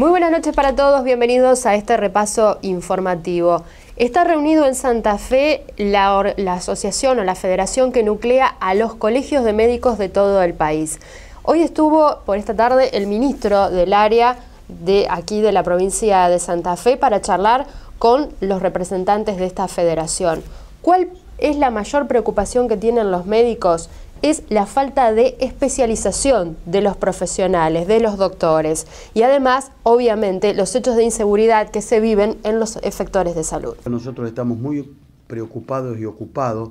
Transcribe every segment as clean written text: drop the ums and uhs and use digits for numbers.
Muy buenas noches para todos, bienvenidos a este repaso informativo. Está reunido en Santa Fe la asociación o la federación que nuclea a los colegios de médicos de todo el país. Hoy estuvo por esta tarde el ministro del área de aquí de la provincia de Santa Fe para charlar con los representantes de esta federación. ¿Cuál es la mayor preocupación que tienen los médicos? Es la falta de especialización de los profesionales, de los doctores y además, obviamente, los hechos de inseguridad que se viven en los efectores de salud. Nosotros estamos muy preocupados y ocupados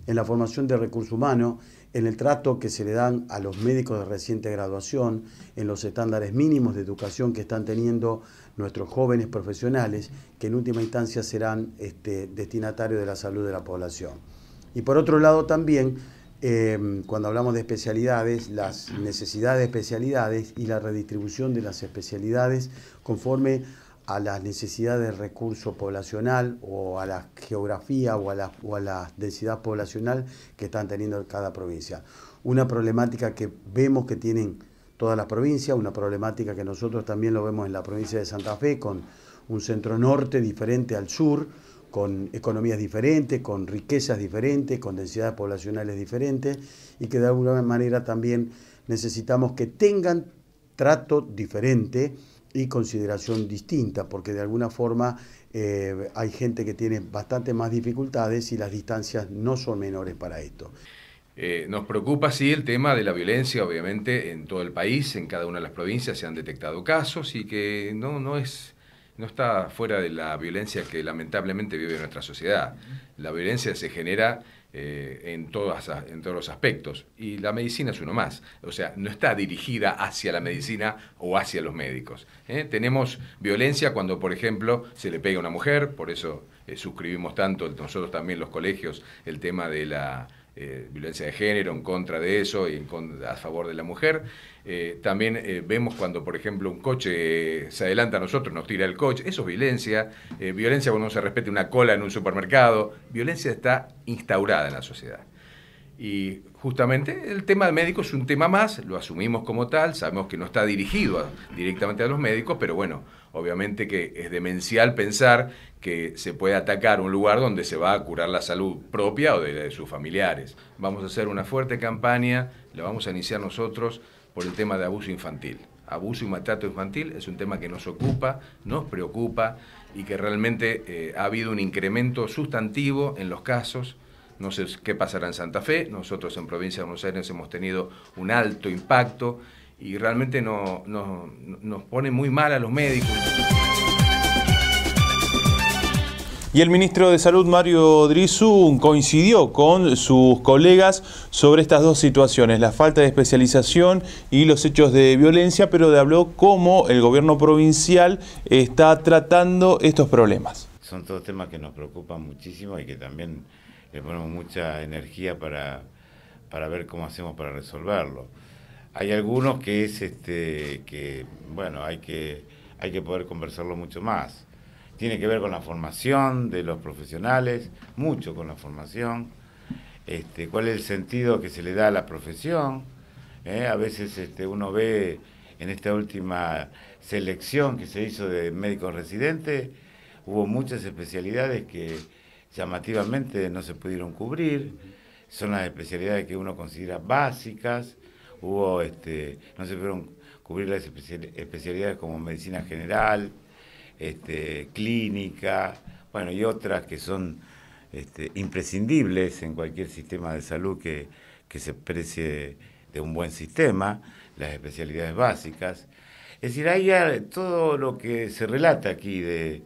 en la formación de recursos humanos, en el trato que se le dan a los médicos de reciente graduación, en los estándares mínimos de educación que están teniendo nuestros jóvenes profesionales, que en última instancia serán destinatarios de la salud de la población. Y por otro lado también, cuando hablamos de especialidades, las necesidades de especialidades y la redistribución de las especialidades conforme a las necesidades del recurso poblacional o a la geografía o a la densidad poblacional que están teniendo cada provincia. Una problemática que vemos que tienen todas las provincias, una problemática que nosotros también lo vemos en la provincia de Santa Fe, con un centro norte diferente al sur, con economías diferentes, con riquezas diferentes, con densidades poblacionales diferentes y que de alguna manera también necesitamos que tengan trato diferente y consideración distinta, porque de alguna forma hay gente que tiene bastante más dificultades y las distancias no son menores para esto. Nos preocupa, sí, el tema de la violencia, obviamente, en todo el país, en cada una de las provincias se han detectado casos y que no está fuera de la violencia que lamentablemente vive nuestra sociedad. La violencia se genera en todos los aspectos y la medicina es uno más. O sea, no está dirigida hacia la medicina o hacia los médicos. Tenemos violencia cuando, por ejemplo, se le pega a una mujer, por eso suscribimos tanto nosotros también los colegios el tema de la violencia de género, en contra de eso y a favor de la mujer. También vemos cuando, por ejemplo, un coche se adelanta a nosotros, nos tira el coche, eso es violencia. Violencia cuando no se respete una cola en un supermercado. Violencia está instaurada en la sociedad. Y justamente el tema del médico es un tema más, lo asumimos como tal, sabemos que no está dirigido directamente a los médicos, pero bueno, obviamente que es demencial pensar que se puede atacar un lugar donde se va a curar la salud propia o de sus familiares. Vamos a hacer una fuerte campaña, la vamos a iniciar nosotros por el tema de abuso infantil. Abuso y maltrato infantil es un tema que nos ocupa, nos preocupa y que realmente ha habido un incremento sustantivo en los casos. No sé qué pasará en Santa Fe, nosotros en Provincia de Buenos Aires hemos tenido un alto impacto y realmente nos pone muy mal a los médicos. Y el ministro de Salud, Mario Drizzú, coincidió con sus colegas sobre estas dos situaciones, la falta de especialización y los hechos de violencia, pero habló cómo el gobierno provincial está tratando estos problemas. Son todos temas que nos preocupan muchísimo y que también le ponemos mucha energía para ver cómo hacemos para resolverlo. Hay algunos que es bueno, hay que poder conversarlo mucho más. Tiene que ver con la formación de los profesionales, mucho con la formación, cuál es el sentido que se le da a la profesión. A veces uno ve en esta última selección que se hizo de médicos residentes, hubo muchas especialidades que llamativamente no se pudieron cubrir, son las especialidades que uno considera básicas, no se pudieron cubrir las especialidades como medicina general, clínica, bueno, y otras que son imprescindibles en cualquier sistema de salud que se precie de un buen sistema, las especialidades básicas. Es decir, hay todo lo que se relata aquí de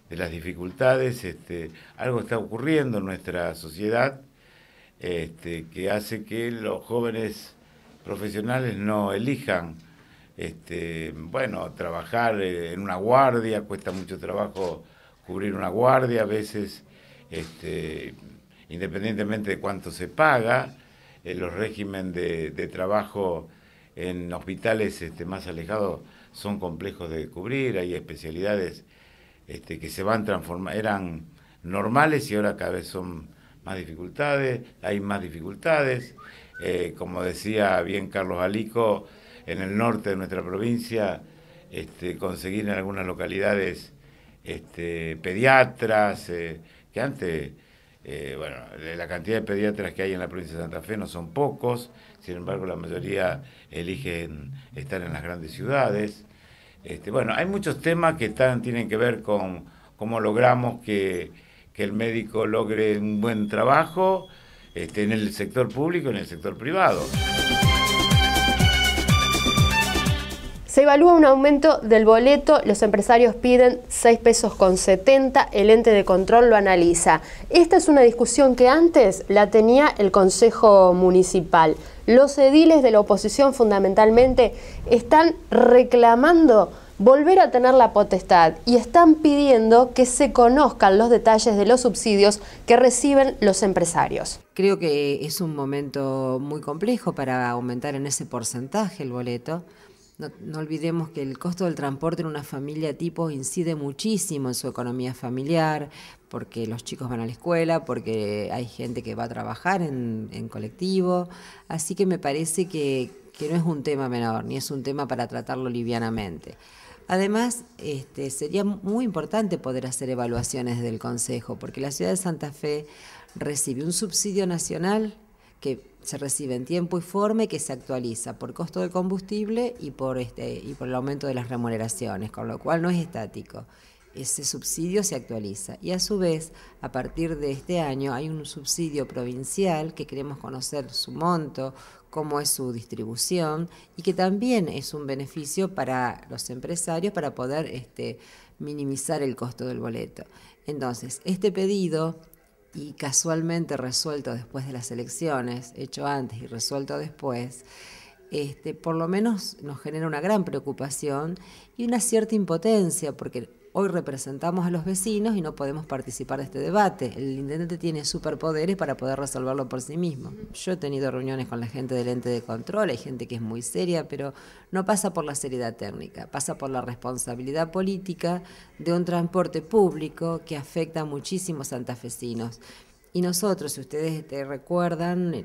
las dificultades, algo está ocurriendo en nuestra sociedad que hace que los jóvenes profesionales no elijan trabajar en una guardia, cuesta mucho trabajo cubrir una guardia, a veces independientemente de cuánto se paga, los regímenes de trabajo en hospitales más alejados son complejos de cubrir, hay especialidades que se van transformando, eran normales y ahora cada vez son más dificultades, hay más dificultades, como decía bien Carlos Alico, en el norte de nuestra provincia conseguir en algunas localidades pediatras, que antes, bueno, la cantidad de pediatras que hay en la provincia de Santa Fe no son pocos, sin embargo la mayoría eligen estar en las grandes ciudades. Bueno, hay muchos temas que tienen que ver con cómo logramos que el médico logre un buen trabajo en el sector público y en el sector privado. Se evalúa un aumento del boleto, los empresarios piden 6,70 pesos, el ente de control lo analiza. Esta es una discusión que antes la tenía el Consejo Municipal. Los ediles de la oposición fundamentalmente están reclamando volver a tener la potestad y están pidiendo que se conozcan los detalles de los subsidios que reciben los empresarios. Creo que es un momento muy complejo para aumentar en ese porcentaje el boleto. No olvidemos que el costo del transporte en una familia tipo incide muchísimo en su economía familiar, porque los chicos van a la escuela, porque hay gente que va a trabajar en colectivo, así que me parece que no es un tema menor, ni es un tema para tratarlo livianamente. Además, sería muy importante poder hacer evaluaciones del Consejo, porque la ciudad de Santa Fe recibe un subsidio nacional que se recibe en tiempo y forma y que se actualiza por costo del combustible y por el aumento de las remuneraciones, con lo cual no es estático. Ese subsidio se actualiza y a su vez, a partir de este año, hay un subsidio provincial que queremos conocer su monto, cómo es su distribución y que también es un beneficio para los empresarios para poder minimizar el costo del boleto. Entonces, este pedido, y casualmente resuelto después de las elecciones, hecho antes y resuelto después, por lo menos nos genera una gran preocupación y una cierta impotencia, porque hoy representamos a los vecinos y no podemos participar de este debate. El intendente tiene superpoderes para poder resolverlo por sí mismo. Yo he tenido reuniones con la gente del ente de control, hay gente que es muy seria, pero no pasa por la seriedad técnica, pasa por la responsabilidad política de un transporte público que afecta a muchísimos santafesinos. Y nosotros, si ustedes recuerdan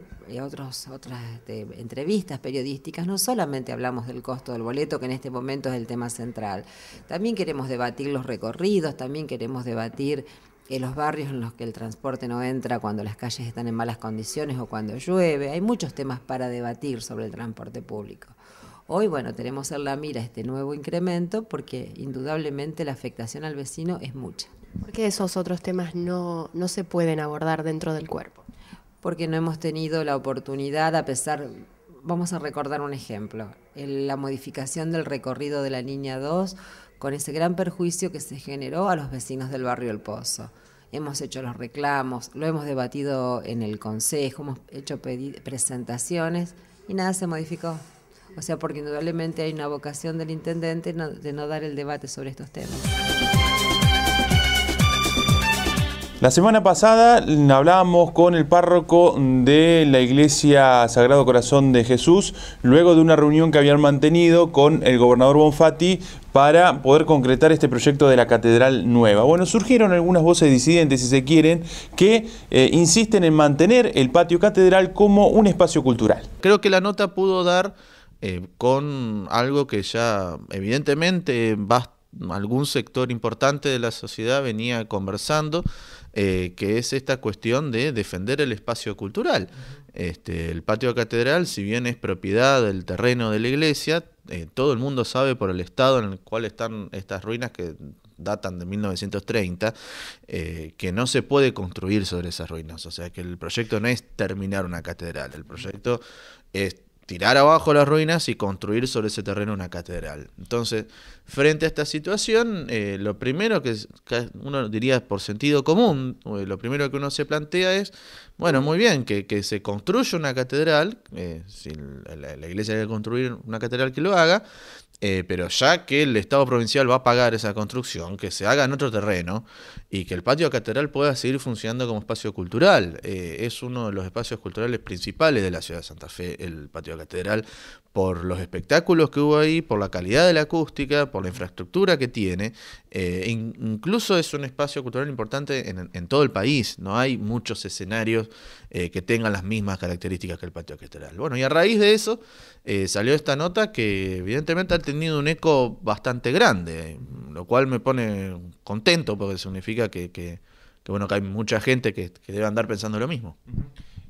otras entrevistas periodísticas, no solamente hablamos del costo del boleto, que en este momento es el tema central, también queremos debatir los recorridos, también queremos debatir los barrios en los que el transporte no entra cuando las calles están en malas condiciones o cuando llueve. Hay muchos temas para debatir sobre el transporte público. Hoy, bueno, tenemos en la mira este nuevo incremento porque indudablemente la afectación al vecino es mucha. ¿Por qué esos otros temas no se pueden abordar dentro del cuerpo? Porque no hemos tenido la oportunidad, vamos a recordar un ejemplo, la modificación del recorrido de la línea 2 con ese gran perjuicio que se generó a los vecinos del barrio El Pozo. Hemos hecho los reclamos, lo hemos debatido en el Consejo, hemos hecho presentaciones y nada se modificó. O sea, porque indudablemente hay una vocación del intendente de no dar el debate sobre estos temas. La semana pasada hablábamos con el párroco de la Iglesia Sagrado Corazón de Jesús, luego de una reunión que habían mantenido con el gobernador Bonfatti para poder concretar este proyecto de la Catedral Nueva. Bueno, surgieron algunas voces disidentes, si se quieren, que insisten en mantener el patio catedral como un espacio cultural. Creo que la nota pudo dar con algo que ya evidentemente algún sector importante de la sociedad venía conversando, que es esta cuestión de defender el espacio cultural. El patio catedral, si bien es propiedad del terreno de la iglesia, todo el mundo sabe por el estado en el cual están estas ruinas que datan de 1930, que no se puede construir sobre esas ruinas. O sea que el proyecto no es terminar una catedral, el proyecto es tirar abajo las ruinas y construir sobre ese terreno una catedral. Entonces, frente a esta situación, lo primero que uno diría por sentido común, lo primero que uno se plantea es, bueno, muy bien, que se construya una catedral, si la iglesia quiere construir una catedral que lo haga, pero ya que el Estado provincial va a pagar esa construcción, que se haga en otro terreno y que el patio catedral pueda seguir funcionando como espacio cultural. Es uno de los espacios culturales principales de la ciudad de Santa Fe, el patio catedral, por los espectáculos que hubo ahí, por la calidad de la acústica, por la infraestructura que tiene. Incluso es un espacio cultural importante en todo el país. No hay muchos escenarios que tengan las mismas características que el patio catedral. Bueno, y a raíz de eso salió esta nota que evidentemente tenido un eco bastante grande, lo cual me pone contento porque significa que hay mucha gente que debe andar pensando lo mismo.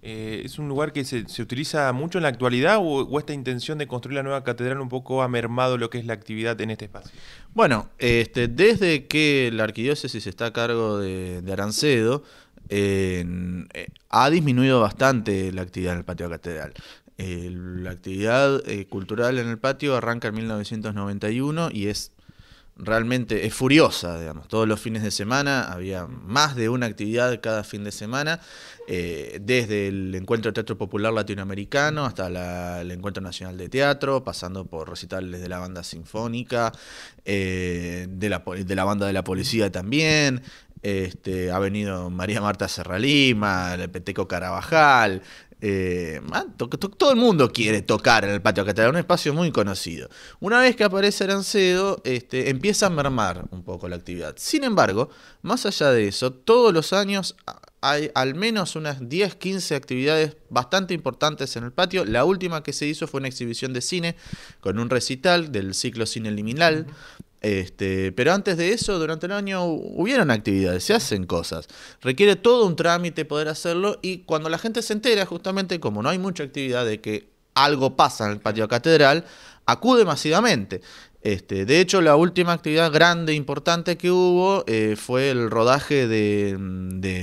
¿Es un lugar que se utiliza mucho en la actualidad o esta intención de construir la nueva catedral un poco ha mermado lo que es la actividad en este espacio? Bueno, desde que la arquidiócesis está a cargo de Arancedo, ha disminuido bastante la actividad en el patio de la catedral. La actividad cultural en el patio arranca en 1991 y realmente es furiosa, digamos. Todos los fines de semana había más de una actividad cada fin de semana, desde el Encuentro de Teatro Popular Latinoamericano hasta el Encuentro Nacional de Teatro, pasando por recitales de la banda sinfónica, de la banda de la policía también. Ha venido María Marta Serralima, el Peteco Carabajal. Todo el mundo quiere tocar en el patio de la catedral, un espacio muy conocido. Una vez que aparece Arancedo, empieza a mermar un poco la actividad. Sin embargo, más allá de eso, todos los años hay al menos unas 10-15 actividades bastante importantes en el patio. La última que se hizo fue una exhibición de cine con un recital del ciclo Cine Liminal. Pero antes de eso, durante el año hubieron actividades, se hacen cosas. Requiere todo un trámite poder hacerlo, y cuando la gente se entera, justamente como no hay mucha actividad de que algo pasa en el patio de la catedral, acude masivamente. De hecho, la última actividad grande, importante que hubo fue el rodaje de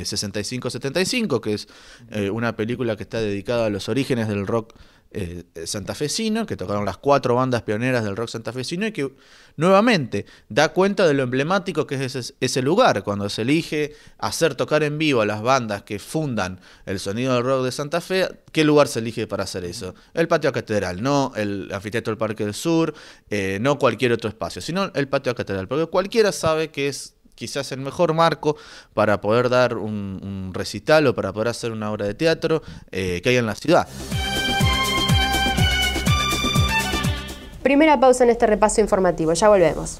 65-75, que es una película que está dedicada a los orígenes del rock santafesino, que tocaron las 4 bandas pioneras del rock santafesino, y que nuevamente da cuenta de lo emblemático que es ese lugar, cuando se elige hacer tocar en vivo a las bandas que fundan el sonido del rock de Santa Fe. ¿Qué lugar se elige para hacer eso? El patio de la catedral, no el anfiteatro del Parque del Sur, no cualquier otro espacio, sino el patio de la catedral, porque cualquiera sabe que es quizás el mejor marco para poder dar un recital o para poder hacer una obra de teatro que hay en la ciudad. Primera pausa en este repaso informativo, ya volvemos.